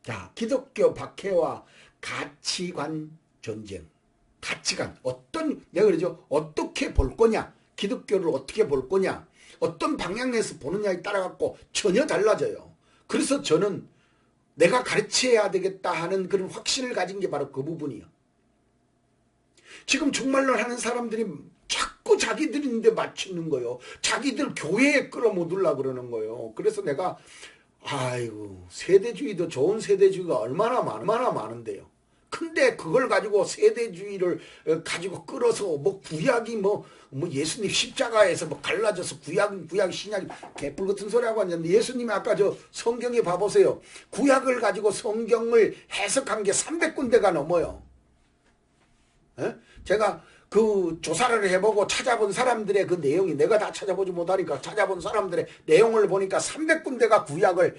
자, 기독교 박해와 가치관 전쟁. 가치관. 내가 그러죠. 어떻게 볼 거냐. 기독교를 어떻게 볼 거냐. 어떤 방향에서 보느냐에 따라 갖고 전혀 달라져요. 그래서 저는 내가 가르쳐야 되겠다 하는 그런 확신을 가진 게 바로 그 부분이에요. 지금 종말론 하는 사람들이 자꾸 자기들인데 맞추는 거예요. 자기들 교회에 끌어모으려고 그러는 거예요. 그래서 내가 아이고 세대주의도 좋은 세대주의가 얼마나 많은데요. 근데 그걸 가지고 세대주의를 가지고 끌어서 뭐 구약이 뭐 예수님 십자가에서 뭐 갈라져서 구약 신약이 개뿔 같은 소리 하고 앉았는데 예수님이 아까 저 성경에 봐보세요. 구약을 가지고 성경을 해석한 게 300군데가 넘어요. 에? 제가 그 조사를 해보고 찾아본 사람들의 그 내용이 내가 다 찾아보지 못하니까 찾아본 사람들의 내용을 보니까 300군데가 구약을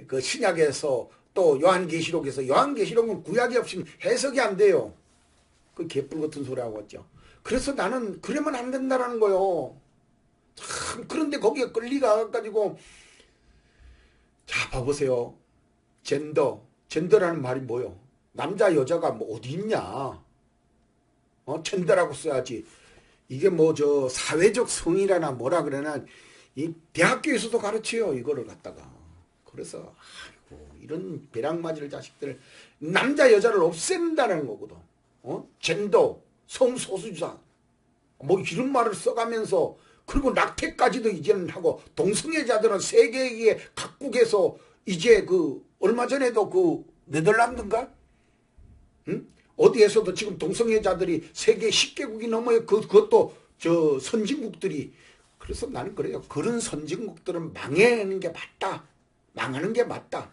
그 신약에서 또 요한계시록은 구약이 없이는 해석이 안 돼요. 그 개뿔 같은 소리 하고 있죠. 그래서 나는 그러면 안 된다라는 거요. 참 그런데 거기에 끌리가가지고 자 봐보세요. 젠더라는 말이 뭐요? 남자 여자가 뭐 어디 있냐? 젠더라고 써야지. 이게 뭐 저 사회적 성이라나 뭐라 그러나 이 대학교에서도 가르쳐요. 이거를 갖다가. 그래서 이런 벼락맞을 자식들 남자 여자를 없앤다는 거거든. 젠더 성소수자 뭐 이런 말을 써가면서 그리고 낙태까지도 이제는 하고 동성애자들은 세계의 각국에서 이제 그 얼마 전에도 그 네덜란드인가? 응? 어디에서도 지금 동성애자들이 세계 10개국이 넘어요. 그것도 저 선진국들이. 그래서 나는 그래요. 그런 선진국들은 망하는 게 맞다. 망하는 게 맞다.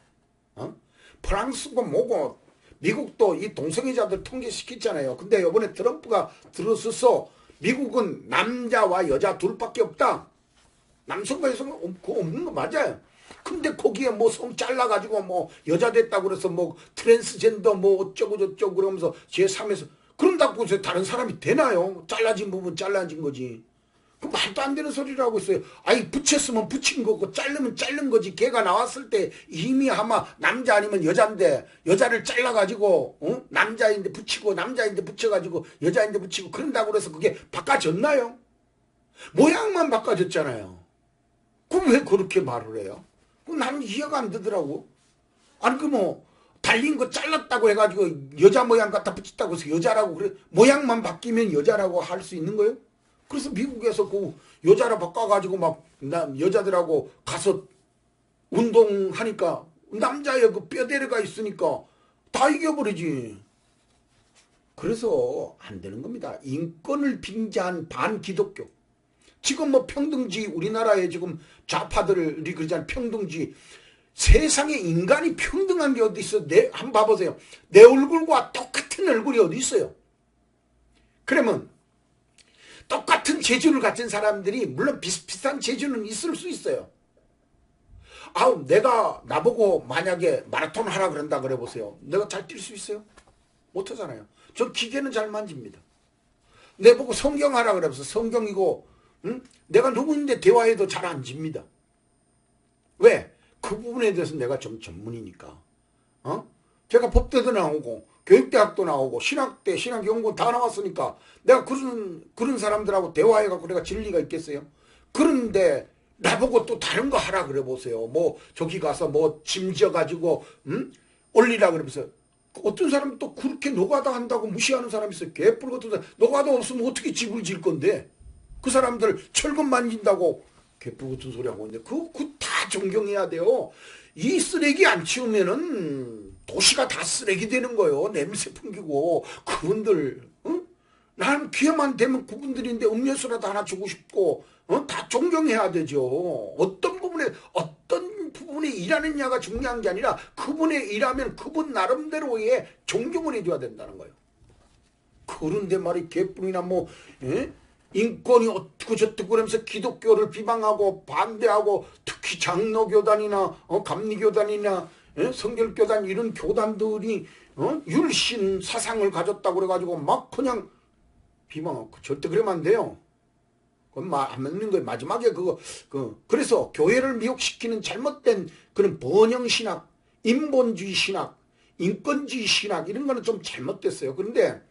프랑스고 뭐고 미국도 이 동성애자들 통제시켰잖아요. 근데 이번에 트럼프가 들어서서 미국은 남자와 여자 둘밖에 없다. 남성과 여성은 그거 없는 거 맞아요. 근데 거기에 뭐 성 잘라가지고 뭐 여자 됐다고 그래서 뭐 트랜스젠더 뭐 어쩌고 저쩌고 그러면서 제3에서 그런다고 해서 다른 사람이 되나요? 잘라진 부분 잘라진 거지. 그 말도 안 되는 소리를 하고 있어요. 아니 붙였으면 붙인 거고 자르면 자른 거지. 걔가 나왔을 때 이미 아마 남자 아니면 여자인데 여자를 잘라가지고 남자인데 붙이고 남자인데 붙여가지고 여자인데 붙이고 그런다고 그래서 그게 바꿔졌나요? 모양만 바꿔졌잖아요. 그럼 왜 그렇게 말을 해요? 나는 이해가 안 되더라고. 아니 그 뭐 달린 거 잘랐다고 해가지고 여자 모양 갖다 붙였다고 해서 여자라고 그래. 모양만 바뀌면 여자라고 할 수 있는 거예요? 그래서 미국에서 그 여자로 바꿔가지고 막 여자들하고 가서 운동하니까 남자의 그 뼈대가 있으니까 다 이겨버리지. 그래서 안 되는 겁니다. 인권을 빙자한 반기독교. 지금 뭐 평등주의 우리나라에 지금 좌파들이 그러잖아요. 평등주의. 세상에 인간이 평등한 게 어디 있어? 한번 봐보세요. 내 얼굴과 똑같은 얼굴이 어디 있어요? 그러면 똑같은 재주를 가진 사람들이 물론 비슷비슷한 재주는 있을 수 있어요. 내가 나보고 만약에 마라톤 하라 그런다 그래 보세요. 내가 잘 뛸 수 있어요? 못하잖아요. 저 기계는 잘 만집니다. 내보고 성경 하라 그래 보세요. 성경이고 내가 누구인데 대화해도 잘 안 집니다. 왜? 그 부분에 대해서 내가 좀 전문이니까. 제가 법대도 나오고 교육대학도 나오고 신학대 신학연구원 다 나왔으니까 내가 그런 사람들하고 대화해갖고 내가 진리가 있겠어요? 그런데 나보고 또 다른 거 하라 그래 보세요. 뭐 저기 가서 뭐 짐 져가지고 올리라 그러면서 어떤 사람은 또 그렇게 노가다 한다고 무시하는 사람이 있어요. 개뿔 같은 사람. 노가다 없으면 어떻게 집을 질 건데 그 사람들 철근 만진다고 개뿔 같은 소리 하고 있는데 그거 다 존경해야 돼요. 이 쓰레기 안 치우면은 도시가 다 쓰레기 되는 거예요. 냄새 풍기고 그분들 나는 기회만 되면 그분들인데 음료수라도 하나 주고 싶고 다 존경해야 되죠. 어떤 부분에 일하느냐가 중요한 게 아니라 그분의 일하면 그분 나름대로의 존경을 해줘야 된다는 거예요. 그런데 말이 개뿔이나 뭐 인권이 어떻고 저떻고 그러면서 기독교를 비방하고 반대하고 특히 장로교단이나 감리교단이나 성결교단 이런 교단들이 율신 사상을 가졌다고 그래가지고 막 그냥 비방하고 절대 그러면 안 돼요. 그건 안 먹는 거예요. 마지막에 그래서 교회를 미혹시키는 잘못된 그런 번영신학 인본주의 신학, 인권주의 신학 이런 거는 좀 잘못됐어요. 그런데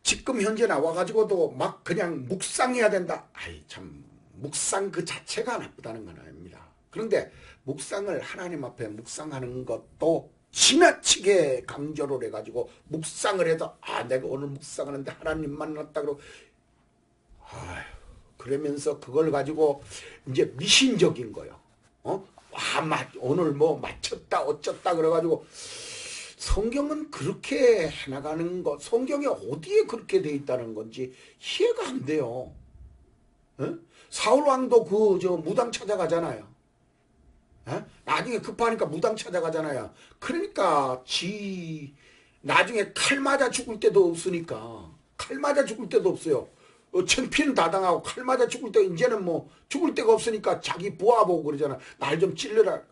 지금 현재 나와가지고도 막 그냥 묵상해야 된다. 아이 참 묵상 그 자체가 나쁘다는 건 아닙니다. 그런데 묵상을 하나님 앞에 묵상하는 것도 지나치게 강조를 해가지고 묵상을 해도 내가 오늘 묵상하는데 하나님 만났다 그러고 그러면서 그걸 가지고 이제 미신적인 거요. 오늘 뭐 맞췄다 어쩌다 그래가지고 성경은 그렇게 해나가는 것, 성경에 어디에 그렇게 돼 있다는 건지 이해가 안 돼요. 사울왕도 무당 찾아가잖아요. 나중에 급하니까 무당 찾아가잖아요. 그러니까 나중에 칼 맞아 죽을 때도 없으니까 칼 맞아 죽을 때도 없어요. 천피는 다 당하고 칼 맞아 죽을 때 이제는 뭐 죽을 데가 없으니까 자기 부하 보고 그러잖아. 날 좀 찔러라.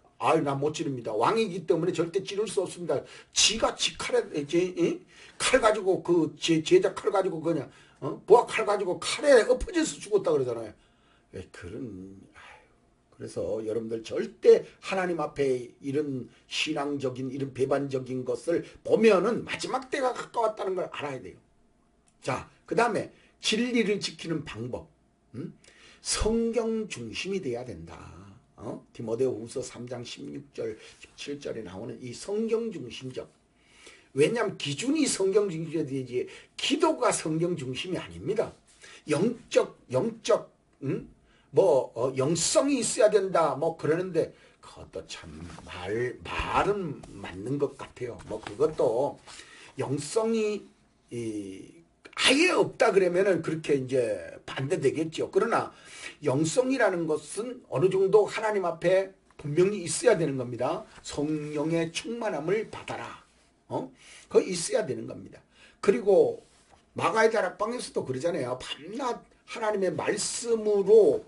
나 못 찌릅니다. 왕이기 때문에 절대 찌를 수 없습니다. 지가 지 칼에 칼 가지고 제자 칼 가지고 그냥 부하 칼 가지고 칼에 엎어져서 죽었다 그러잖아요. 그래서 여러분들 절대 하나님 앞에 이런 신앙적인 이런 배반적인 것을 보면은 마지막 때가 가까웠다는 걸 알아야 돼요. 자, 그 다음에 진리를 지키는 방법. 성경 중심이 돼야 된다. 디모데후서 3장 16절 17절에 나오는 이 성경 중심적. 왜냐하면 기준이 성경 중심이 되지 기도가 성경 중심이 아닙니다. 영적 영성이 있어야 된다 뭐 그러는데 그것도 참 말은 맞는 것 같아요. 뭐 그것도 영성이 아예 없다 그러면은 그렇게 이제 반대되겠죠. 그러나 영성이라는 것은 어느 정도 하나님 앞에 분명히 있어야 되는 겁니다. 성령의 충만함을 받아라. 그거 있어야 되는 겁니다. 그리고 마가의 다락방에서도 그러잖아요. 밤낮 하나님의 말씀으로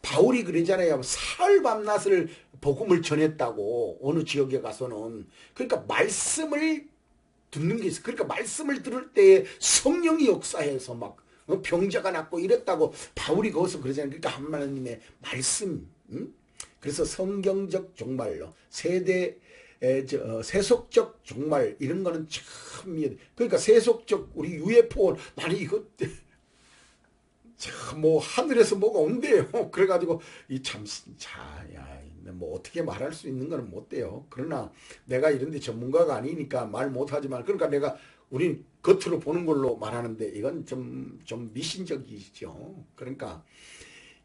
바울이 그러잖아요. 사흘 밤낮을 복음을 전했다고 어느 지역에 가서는. 그러니까 말씀을 듣는 게 있어. 그러니까 말씀을 들을 때에 성령이 역사해서 막 병자가 낫고 이랬다고 바울이 거기서 그러잖아요. 그러니까 하나님의 말씀. 그래서 성경적 종말로 세속적 종말 이런 거는 참 그러니까 세속적 우리 UFO 나는 이거 참 뭐 하늘에서 뭐가 온대요. 그래가지고 뭐 어떻게 말할 수 있는 건 못 돼요. 그러나 내가 이런데 전문가가 아니니까 말 못하지만 그러니까 내가 우린 겉으로 보는 걸로 말하는데 이건 좀 미신적이죠. 그러니까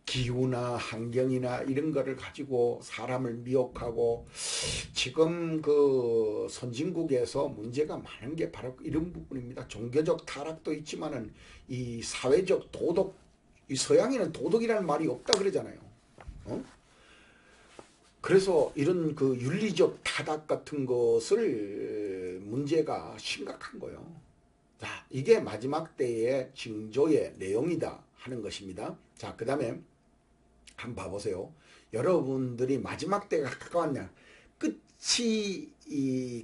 기후나 환경이나 이런 거를 가지고 사람을 미혹하고 지금 그 선진국에서 문제가 많은 게 바로 이런 부분입니다. 종교적 타락도 있지만은 이 사회적 도덕, 이 서양에는 도덕이라는 말이 없다 그러잖아요. 그래서 이런 그 윤리적 타락 같은 것을 문제가 심각한 거예요. 자, 이게 마지막 때의 징조의 내용이다 하는 것입니다. 자, 그 다음에 한번 봐보세요. 여러분들이 마지막 때가 가까웠냐. 끝이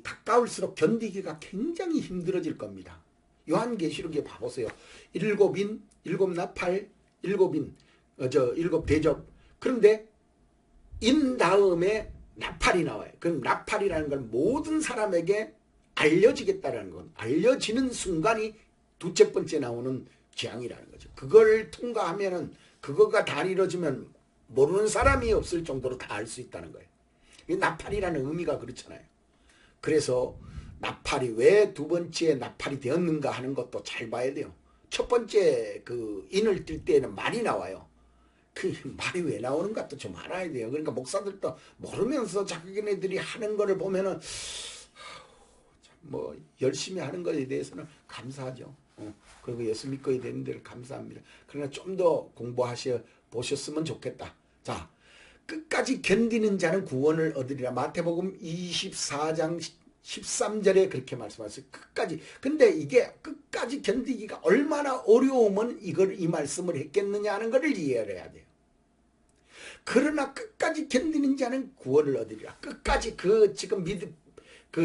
가까울수록 견디기가 굉장히 힘들어질 겁니다. 요한계시록에 봐보세요. 일곱 나팔, 일곱 대접. 그런데 인 다음에 나팔이 나와요. 그럼 나팔이라는 건 모든 사람에게 알려지겠다라는 건 알려지는 순간이 두째 번째 나오는 재앙이라는 거죠. 그걸 통과하면은 그거가 다 이루어지면 모르는 사람이 없을 정도로 다 알 수 있다는 거예요. 이 나팔이라는 의미가 그렇잖아요. 그래서 나팔이 왜 두 번째 나팔이 되었는가 하는 것도 잘 봐야 돼요. 첫 번째 그 인을 뜰 때에는 말이 나와요. 그 말이 왜 나오는 것도 좀 알아야 돼요. 그러니까 목사들도 모르면서 자기네들이 하는 거를 보면은 뭐 열심히 하는 것에 대해서는 감사하죠. 그리고 예수 믿고 되는 데를 감사합니다. 그러나 좀 더 보셨으면 좋겠다. 자, 끝까지 견디는 자는 구원을 얻으리라. 마태복음 24장 13절에 그렇게 말씀하셨어요. 끝까지. 근데 이게 끝까지 견디기가 얼마나 어려우면 이 말씀을 했겠느냐 하는 것을 이해해야 돼요. 그러나 끝까지 견디는 자는 구원을 얻으리라. 끝까지 지금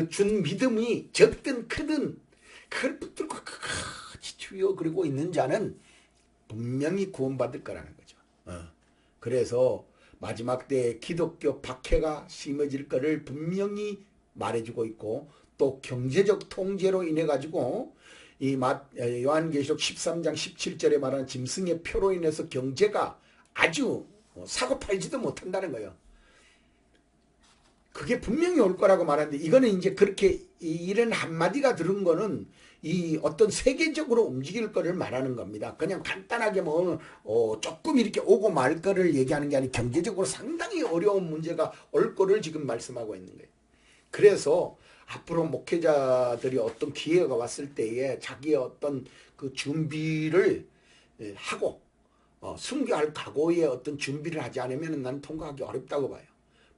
준 믿음이 적든 크든 그걸 붙들고 끝까지 주여 그러고 있는 자는 분명히 구원받을 거라는 거죠. 그래서 마지막 때에 기독교 박해가 심해질 것을 분명히 말해주고 있고, 또 경제적 통제로 인해 가지고 이 요한계시록 13장 17절에 말하는 짐승의 표로 인해서 경제가 아주 사고 팔지도 못한다는 거예요. 그게 분명히 올 거라고 말하는데, 이거는 이제 그렇게 이런 한마디가 들은 거는 이 어떤 세계적으로 움직일 거를 말하는 겁니다. 그냥 간단하게 조금 이렇게 오고 말 거를 얘기하는 게 아니고 경제적으로 상당히 어려운 문제가 올 거를 지금 말씀하고 있는 거예요. 그래서 앞으로 목회자들이 어떤 기회가 왔을 때에 자기의 어떤 그 준비를 하고 순교할 각오의 어떤 준비를 하지 않으면 난 통과하기 어렵다고 봐요.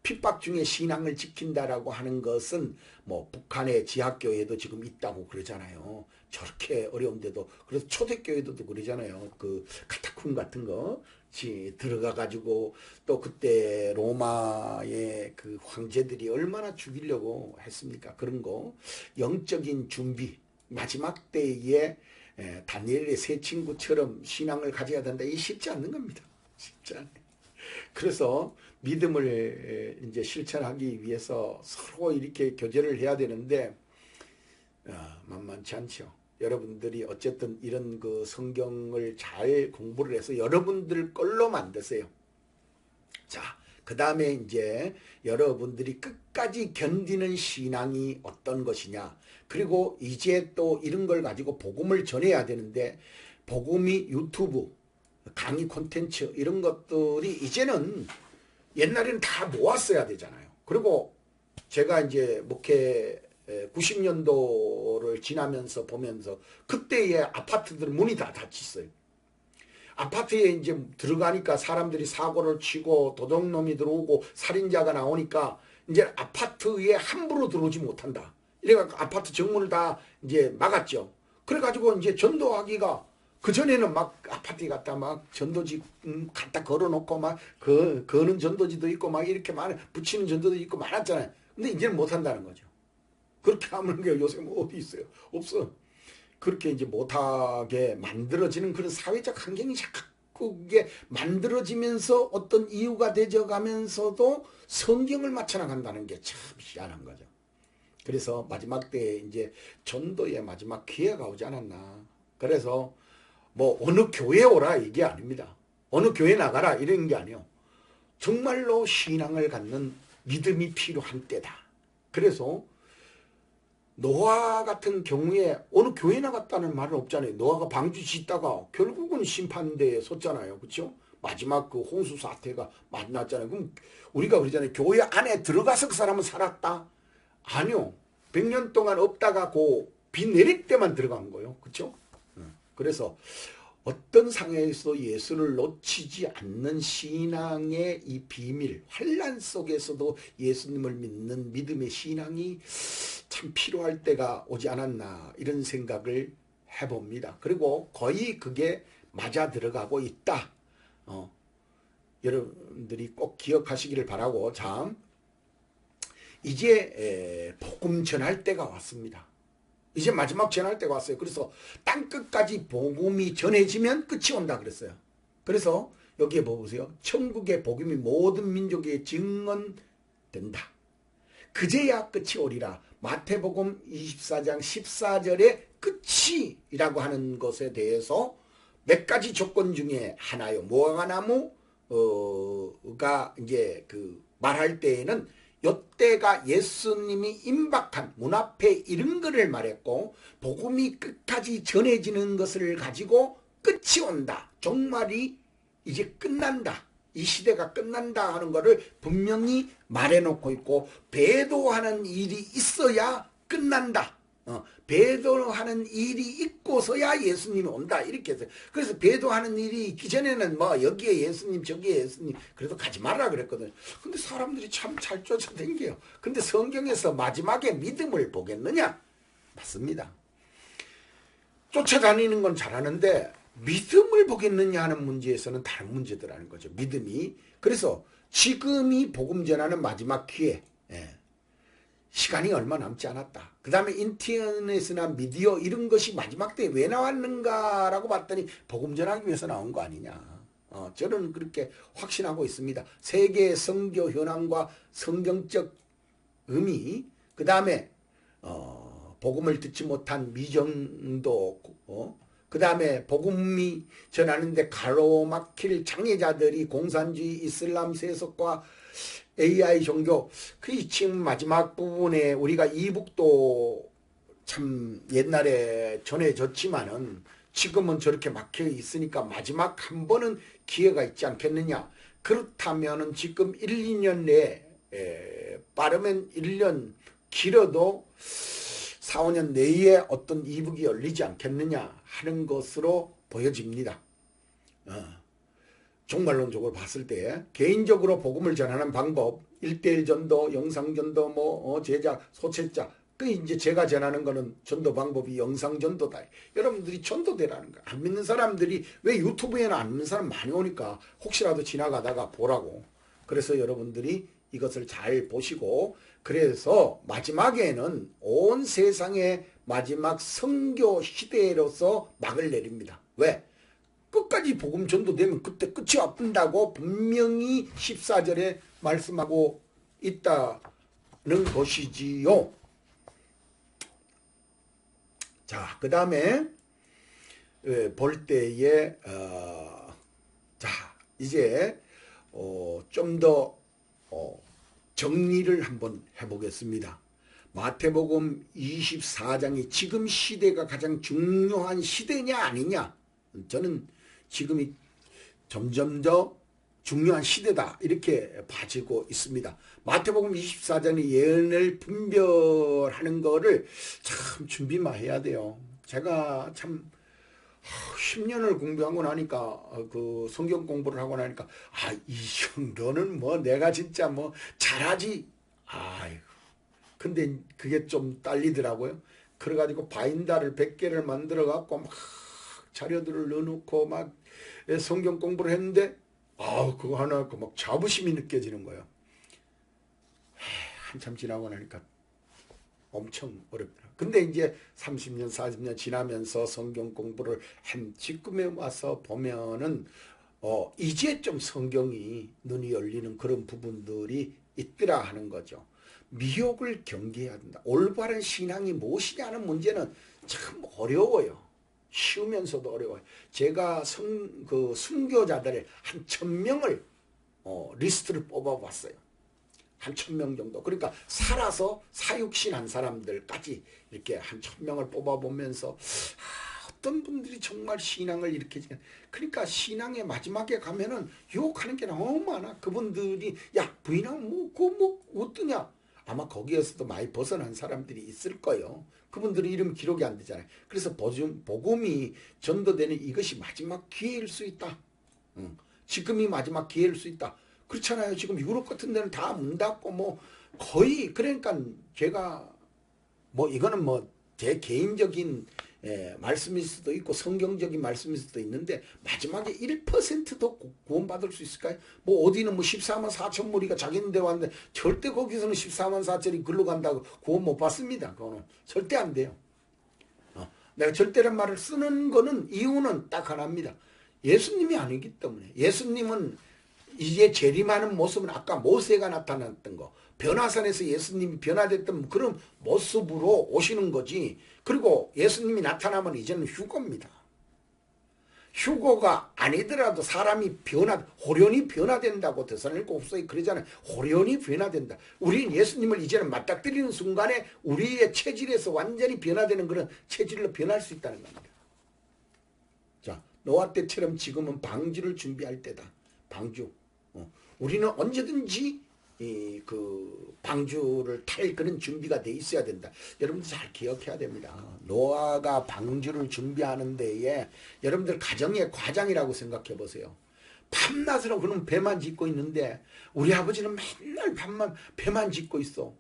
핍박 중에 신앙을 지킨다라고 하는 것은 뭐 북한의 지하교회도 지금 있다고 그러잖아요. 저렇게 어려운데도. 그래서 초대교회도 그러잖아요. 그 카타콤 같은 거 들어가 가지고, 또 그때 로마의 그 황제들이 얼마나 죽이려고 했습니까? 그런 거 영적인 준비, 마지막 때에 다니엘의 세 친구처럼 신앙을 가져야 된다. 이게 쉽지 않는 겁니다. 쉽지 않아요. 그래서 믿음을 이제 실천하기 위해서 서로 이렇게 교제를 해야 되는데 만만치 않죠. 여러분들이 어쨌든 이런 그 성경을 잘 공부를 해서 여러분들 걸로 만드세요. 자, 그 다음에 이제 여러분들이 끝까지 견디는 신앙이 어떤 것이냐. 그리고 이제 또 이런 걸 가지고 복음을 전해야 되는데, 복음이 유튜브, 강의 콘텐츠 이런 것들이 이제는 옛날에는 다 모았어야 되잖아요. 그리고 제가 이제 목회 90년도를 지나면서 보면서 그때의 아파트들 문이 다 닫혔어요. 아파트에 이제 들어가니까 사람들이 사고를 치고 도둑놈이 들어오고 살인자가 나오니까 이제 아파트에 함부로 들어오지 못한다. 이래가지고 아파트 정문을 다 이제 막았죠. 그래가지고 이제 전도하기가, 그전에는 막 아파트에 갔다 막 전도지 갖다 걸어놓고 막 거는 전도지도 있고 막 이렇게 붙이는 전도도 있고 많았잖아요. 근데 이제는 못한다는 거죠. 그렇게 하면 요새 뭐 어디 있어요? 없어. 그렇게 이제 못하게 만들어지는 그런 사회적 환경이 자꾸 그게 만들어지면서 어떤 이유가 되져가면서도 성경을 맞춰나간다는 게 참 희한한 거죠. 그래서 마지막 때에 이제 전도의 마지막 기회가 오지 않았나. 그래서 뭐 어느 교회 오라 이게 아닙니다. 어느 교회 나가라 이런 게 아니에요. 정말로 신앙을 갖는 믿음이 필요한 때다. 그래서 노아 같은 경우에 어느 교회 나갔다는 말은 없잖아요. 노아가 방주 짓다가 결국은 심판대에 섰잖아요. 그렇죠? 마지막 그 홍수 사태가 만났잖아요. 그럼 우리가 그러잖아요. 교회 안에 들어가서 그 사람은 살았다? 아니요. 100년 동안 없다가 비 내릴 때만 들어간 거예요. 그렇죠? 그래서 어떤 상황에서 예수를 놓치지 않는 신앙의 이 비밀, 환난 속에서도 예수님을 믿는 믿음의 신앙이 참 필요할 때가 오지 않았나, 이런 생각을 해봅니다. 그리고 거의 그게 맞아 들어가고 있다. 여러분들이 꼭 기억하시기를 바라고, 참 이제 복음 전할 때가 왔습니다. 이제 마지막 전할 때가 왔어요. 그래서 땅끝까지 복음이 전해지면 끝이 온다 그랬어요. 그래서 여기에 보세요. 천국의 복음이 모든 민족에 증언된다. 그제야 끝이 오리라. 마태복음 24장 14절에 끝이라고 하는 것에 대해서 몇 가지 조건 중에 하나요. 무화과나무가 이제 그 말할 때에는 요때가 예수님이 임박한 문 앞에 이른 것을 말했고, 복음이 끝까지 전해지는 것을 가지고 끝이 온다. 종말이 이제 끝난다. 이 시대가 끝난다 하는 것을 분명히 말해놓고 있고, 배도하는 일이 있어야 끝난다. 배도하는 일이 있고서야 예수님이 온다. 이렇게 해서. 그래서 배도하는 일이 있기 전에는 뭐 여기에 예수님 저기에 예수님 그래도 가지 말라 그랬거든요. 근데 사람들이 참 잘 쫓아다녀요. 근데 성경에서 마지막에 믿음을 보겠느냐? 맞습니다. 쫓아다니는 건 잘하는데 믿음을 보겠느냐 하는 문제에서는 다른 문제더라는 거죠. 믿음이. 그래서 지금이 복음 전하는 마지막 기회. 시간이 얼마 남지 않았다. 그 다음에 인터넷이나 미디어 이런 것이 마지막 때에 왜 나왔는가라고 봤더니 복음 전하기 위해서 나온 거 아니냐. 저는 그렇게 확신하고 있습니다. 세계의 선교 현황과 성경적 의미, 그 다음에 복음을 듣지 못한 미정도, 그 다음에 복음이 전하는데 가로막힐 장애자들이 공산주의 이슬람 세속과 AI 종교, 그 지금 마지막 부분에 우리가 이북도 참 옛날에 전해졌지만은 지금은 저렇게 막혀 있으니까 마지막 한 번은 기회가 있지 않겠느냐. 그렇다면은 지금 1, 2년 내에 빠르면 1년, 길어도 4, 5년 내에 어떤 이북이 열리지 않겠느냐 하는 것으로 보여집니다. 종말론적으로 봤을 때 개인적으로 복음을 전하는 방법, 1:1 전도, 영상 전도, 제자, 소책자, 그 이제 제가 전하는 거는 전도 방법이 영상 전도다. 여러분들이 전도되라는 거야. 안 믿는 사람들이 왜 유튜브에는 안 믿는 사람 많이 오니까 혹시라도 지나가다가 보라고. 그래서 여러분들이 이것을 잘 보시고, 그래서 마지막에는 온 세상의 마지막 선교 시대로서 막을 내립니다. 왜? 끝까지 복음 전도되면 그때 끝이 없다고 분명히 14절에 말씀하고 있다는 것이지요. 자, 그 다음에 볼 때에 자, 이제 좀 더 정리를 한번 해보겠습니다. 마태복음 24장이 지금 시대가 가장 중요한 시대냐 아니냐, 저는 지금이 점점 더 중요한 시대다 이렇게 봐지고 있습니다. 마태복음 24장의 예언을 분별하는 거를 참 준비만 해야 돼요. 제가 참 10년을 공부하고 나니까, 그 성경 공부를 하고 나니까, 이 정도는 뭐 내가 진짜 뭐 잘하지. 아이고. 근데 그게 좀 딸리더라고요. 그래가지고 바인다를 100개를 만들어 갖고 막 자료들을 넣어놓고 막 성경 공부를 했는데, 그거 하나 막 자부심이 느껴지는 거예요. 한참 지나고 나니까 엄청 어렵더라. 근데 이제 30년, 40년 지나면서 성경 공부를 한 지금에 와서 보면은, 이제 좀 성경이 눈이 열리는 그런 부분들이 있더라 하는 거죠. 미혹을 경계해야 된다. 올바른 신앙이 무엇이냐는 문제는 참 어려워요. 쉬우면서도 어려워요. 제가 순교자들을 한 1000명을 리스트를 뽑아봤어요. 한 1000명 정도. 그러니까 살아서 사육신한 사람들까지 이렇게 한 1000명을 뽑아보면서 어떤 분들이 정말 신앙을 이렇게, 그러니까 신앙의 마지막에 가면은 유혹하는 게 너무 많아. 그분들이 야 부인하면 뭐 어떠냐, 아마 거기에서도 많이 벗어난 사람들이 있을 거예요. 그분들의 이름 기록이 안 되잖아요. 그래서 복음이 전도되는 이것이 마지막 기회일 수 있다. 지금이 마지막 기회일 수 있다. 그렇잖아요. 지금 유럽 같은 데는 다 문 닫고 뭐 거의, 그러니까 제가 뭐 이거는 뭐 제 개인적인 말씀일 수도 있고 성경적인 말씀일 수도 있는데, 마지막에 1%도 구원받을 수 있을까요? 뭐 어디는 뭐 14만 4천 무리가 자기네 왔는데 절대 거기서는 14만 4천이 글로 간다고 구원 못 받습니다. 그거는 절대 안 돼요. 내가 절대란 말을 쓰는 거는 이유는 딱 하나입니다. 예수님이 아니기 때문에. 예수님은 이제 재림하는 모습은 아까 모세가 나타났던 거, 변화산에서 예수님이 변화됐던 그런 모습으로 오시는 거지. 그리고 예수님이 나타나면 이제는 휴거입니다. 휴거가 아니더라도 사람이 호련히 변화된다고 데살로니가후서에 그러잖아요. 호련히 변화된다. 우리는 예수님을 이제는 맞닥뜨리는 순간에 우리의 체질에서 완전히 변화되는 그런 체질로 변할 수 있다는 겁니다. 자, 노아 때처럼 지금은 방주를 준비할 때다. 방주. 우리는 언제든지 그 방주를 탈 그런 준비가 돼 있어야 된다. 여러분들 잘 기억해야 됩니다. 노아가 방주를 준비하는 데에 여러분들 가정의 과장이라고 생각해 보세요. 밤낮으로 그는 배만 짓고 있는데 우리 아버지는 맨날 배만 짓고 있어.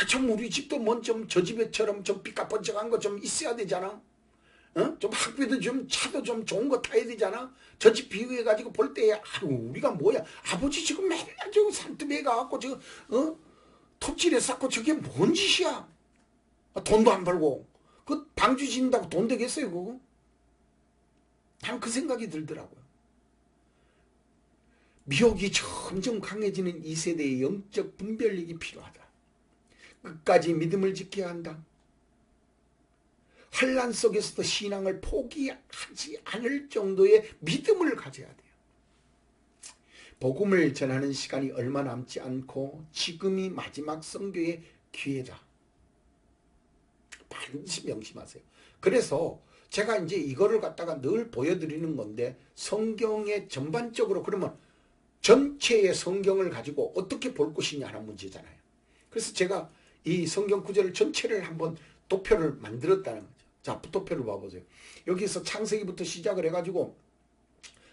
좀 우리 집도 뭐 좀 저 집에처럼 좀 삐까뻔쩍한 거 좀 있어야 되잖아. 좀 학비도 좀 차도 좀 좋은 거 타야 되잖아. 저 집 비교해가지고 볼 때, 우리가 뭐야. 아버지 지금 맨날 저거 산뜸에 가갖고 지금, 톱질에 쌓고 저게 뭔 짓이야. 돈도 안 벌고. 그 방주 짓는다고 돈 되겠어요, 그거? 난 그 생각이 들더라고요. 미혹이 점점 강해지는 이 세대의 영적 분별력이 필요하다. 끝까지 믿음을 지켜야 한다. 환난 속에서도 신앙을 포기하지 않을 정도의 믿음을 가져야 돼요. 복음을 전하는 시간이 얼마 남지 않고 지금이 마지막 선교의 기회다. 반드시 명심하세요. 그래서 제가 이제 이거를 갖다가 늘 보여드리는 건데, 성경의 전반적으로 그러면 전체의 성경을 가지고 어떻게 볼 것이냐 하는 문제잖아요. 그래서 제가 이 성경 구절을 전체를 한번 도표를 만들었다는 거죠. 자, 도표를 봐보세요. 여기서 창세기부터 시작을 해가지고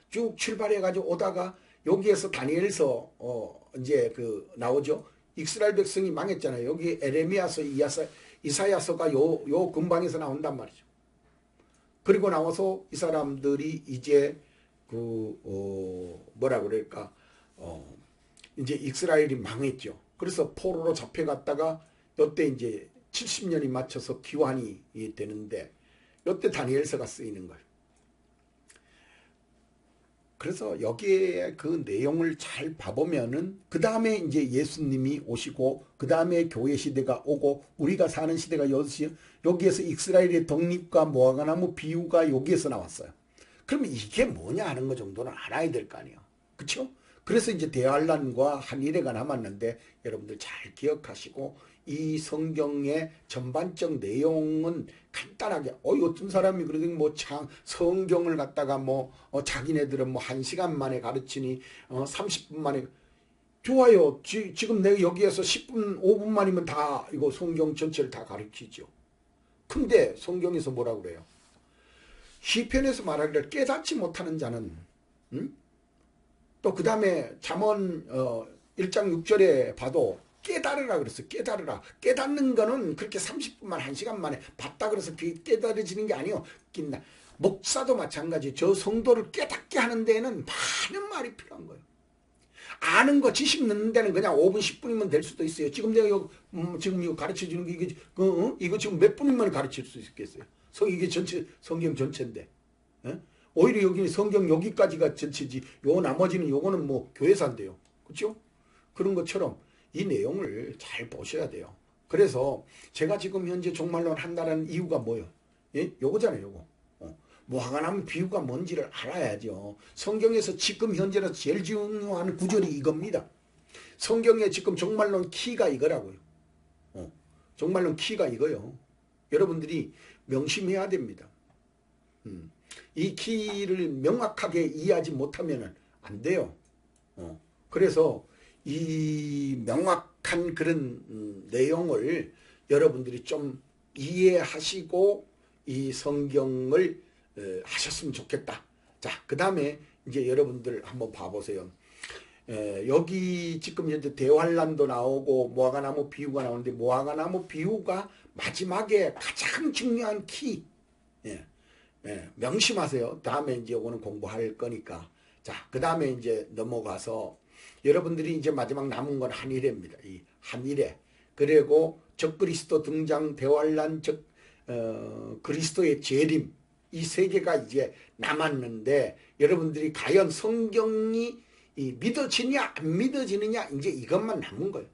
쭉 출발해가지고 오다가 여기에서 다니엘서 이제 그 나오죠. 이스라엘 백성이 망했잖아요. 여기 에레미야서, 이사야서가 요 근방에서 나온단 말이죠. 그리고 나와서 이 사람들이 이제 뭐라 그럴까, 이제 이스라엘이 망했죠. 그래서 포로로 잡혀갔다가 요때 이제 70년이 맞춰서 기환이 되는데, 요때 다니엘서가 쓰이는 거예요. 그래서 여기에 그 내용을 잘 봐보면은 그 다음에 이제 예수님이 오시고 그 다음에 교회 시대가 오고 우리가 사는 시대가 여기에서 이스라엘의 독립과 무화과나무 비유가 여기에서 나왔어요. 그러면 이게 뭐냐 하는 거 정도는 알아야 될 거 아니에요. 그렇죠? 그래서 이제 대환란과 한일회가 남았는데, 여러분들 잘 기억하시고 이 성경의 전반적 내용은 간단하게, 어떤 사람이 그러더니 뭐 성경을 갖다가 자기네들은 1시간 만에 가르치니 30분 만에, 좋아요. 지금 내가 여기에서 10분 5분만이면 다 이거 성경 전체를 다 가르치죠. 근데 성경에서 뭐라고 그래요? 시편에서 말하기를 깨닫지 못하는 자는, 또 그 다음에 잠언 1장 6절에 봐도 깨달으라 그랬어요. 깨달으라. 깨닫는 거는 그렇게 30분만 1시간 만에 봤다 그래서 깨달아지는 게 아니에요. 목사도 마찬가지. 저 성도를 깨닫게 하는 데에는 많은 말이 필요한 거예요. 아는 거 지식 넣는 데는 그냥 5분 10분이면 될 수도 있어요. 지금 내가 지금 이거 가르쳐 주는 게 이거 지금 몇 분이면 가르칠 수 있겠어요. 이게 전체 성경 전체인데. 오히려 여기는 성경 여기까지가 전체지, 요 나머지는 요거는 뭐 교회사인데요. 그렇죠? 그런 것처럼 이 내용을 잘 보셔야 돼요. 그래서 제가 지금 현재 종말론 한다는 이유가 뭐예요? 예? 요거잖아요, 요거. 무화과나무 비유가 뭔지를 알아야죠. 성경에서 지금 현재로 제일 중요한 구절이 이겁니다. 성경에 지금 종말론 키가 이거라고요. 종말론 키가 이거요. 여러분들이 명심해야 됩니다. 이 키를 명확하게 이해하지 못하면 안 돼요. 그래서 이 명확한 그런 내용을 여러분들이 좀 이해하시고 이 성경을 하셨으면 좋겠다. 자, 그 다음에 이제 여러분들 한번 봐보세요. 여기 지금 현재 대환란도 나오고 무화과나무 비유가 나오는데, 무화과나무 비유가 마지막에 가장 중요한 키. 명심하세요. 다음에 이제 요거는 공부할 거니까. 자, 그 다음에 이제 넘어가서 여러분들이 이제 마지막 남은 건 한일회입니다. 이 한일회. 그리고 적그리스도 등장, 대환란, 그리스도의 재림, 이 세 개가 이제 남았는데, 여러분들이 과연 성경이 믿어지냐 안 믿어지느냐, 이제 이것만 남은 거예요.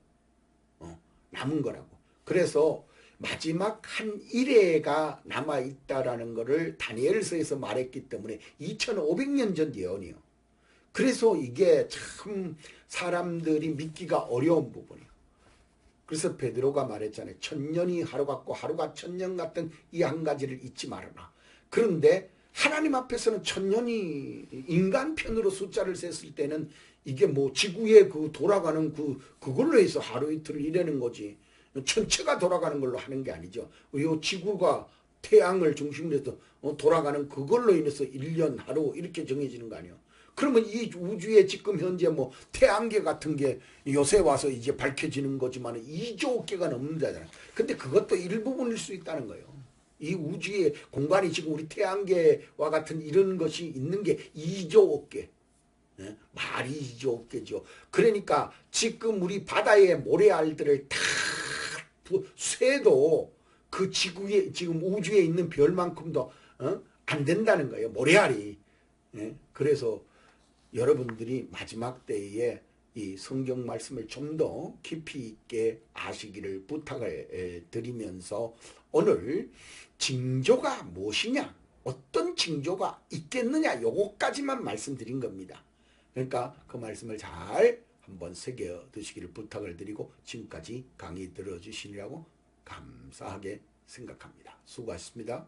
남은 거라고. 그래서 마지막 한 일회가 남아있다라는 것을 다니엘서에서 말했기 때문에 2500년 전 예언이요. 그래서 이게 참 사람들이 믿기가 어려운 부분이에요. 그래서 베드로가 말했잖아요. 1000년이 하루 같고 하루가 1000년 같은 이 한 가지를 잊지 말아라. 그런데 하나님 앞에서는 1000년이 인간 편으로 숫자를 셌을 때는 이게 뭐 지구에 돌아가는 그걸로 해서 하루 이틀을 일하는 거지. 전체가 돌아가는 걸로 하는 게 아니죠. 이 지구가 태양을 중심으로 해서 돌아가는 그걸로 인해서 1년 하루 이렇게 정해지는 거 아니에요. 그러면 이 우주에 지금 현재 뭐 태양계 같은 게 요새 와서 이제 밝혀지는 거지만 2조 개가 넘는다잖아요. 근데 그것도 일부분일 수 있다는 거예요. 이 우주의 공간이 지금 우리 태양계와 같은 이런 것이 있는 게 2조 개. 말이 2조 개죠. 그러니까 지금 우리 바다의 모래알들을 다 쇠도 그 지구에 지금 우주에 있는 별만큼도 안 된다는 거예요. 모래알이. 그래서 여러분들이 마지막 때에 이 성경 말씀을 좀 더 깊이 있게 아시기를 부탁을 드리면서 오늘 징조가 무엇이냐, 어떤 징조가 있겠느냐, 요거까지만 말씀드린 겁니다. 그러니까 그 말씀을 잘 한번 새겨 드시기를 부탁을 드리고 지금까지 강의 들어주시느라고 감사하게 생각합니다. 수고하셨습니다.